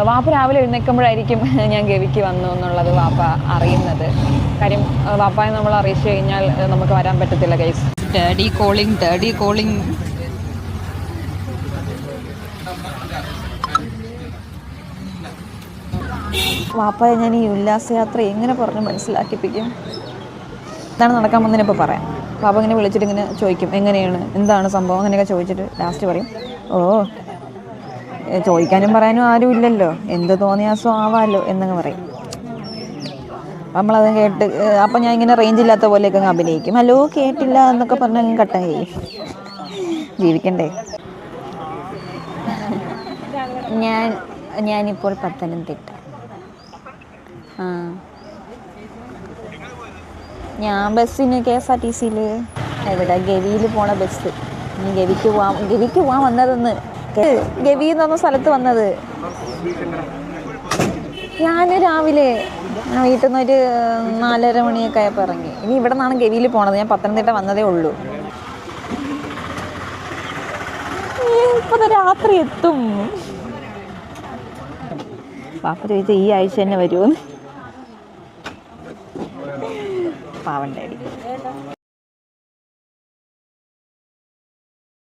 വാപ്പ രാവിലെ എഴുന്നേൽക്കുമ്പോഴായിരിക്കും ഞാൻ ഗവിക്ക് വന്നു എന്നുള്ളത് വാപ്പ അറിയുന്നത്. കാര്യം വാപ്പായെ നമ്മൾ അറിയിച്ചു കഴിഞ്ഞാൽ നമുക്ക് വരാൻ പറ്റത്തില്ല ഗൈസ്. Daddy calling. വാപ്പായെ ഞാൻ ഈ ഉല്ലാസയാത്ര എങ്ങനെ പറഞ്ഞ് മനസ്സിലാക്കിപ്പിക്കും? എന്താണ് നടക്കാൻ പോകുന്നതിന് ഇപ്പോൾ പറയാം. പാപ്പ ഇങ്ങനെ വിളിച്ചിട്ട് ഇങ്ങനെ ചോദിക്കും, എങ്ങനെയാണ്, എന്താണ് സംഭവം, അങ്ങനെയൊക്കെ ചോദിച്ചിട്ട് ലാസ്റ്റ് പറയും, ഓ ചോദിക്കാനും പറയാനും ആരും ഇല്ലല്ലോ, എന്ത് തോന്നിയാസോ ആവാമല്ലോ എന്നങ്ങ് പറയും. നമ്മളത് കേട്ട് അപ്പം ഞാൻ ഇങ്ങനെ റേഞ്ച് ഇല്ലാത്ത പോലെയൊക്കെ അങ്ങ് അഭിനയിക്കും. ഹലോ കേട്ടില്ല എന്നൊക്കെ പറഞ്ഞ് അങ്ങ് കട്ട ചെയ്യും. ജീവിക്കണ്ടേ. ഞാനിപ്പോൾ പത്തനംതിട്ട. ഞാൻ ബസ്സിന് KSRTC എവിടെ ഗവിയിൽ പോണ ബസ്. ഇനി ഗവിക്ക് പോവാൻ വന്നതെന്ന്. ഗവി എന്ന് പറഞ്ഞ സ്ഥലത്ത് വന്നത് ഞാൻ രാവിലെ വീട്ടിൽ നിന്ന് ഒരു 4:30 മണിയൊക്കെ ആയപ്പോൾ ഇറങ്ങി. ഇനി ഇവിടെ നിന്നാണ് ഗവിയിൽ പോണത്. ഞാൻ പത്തനംതിട്ട വന്നതേ ഉള്ളൂ. ഇപ്പോൾ രാത്രി എത്തും. പാപ്പ ചോദിച്ചാൽ ഈ ആഴ്ച തന്നെ വരുമോ? പാവം ഡാഡി.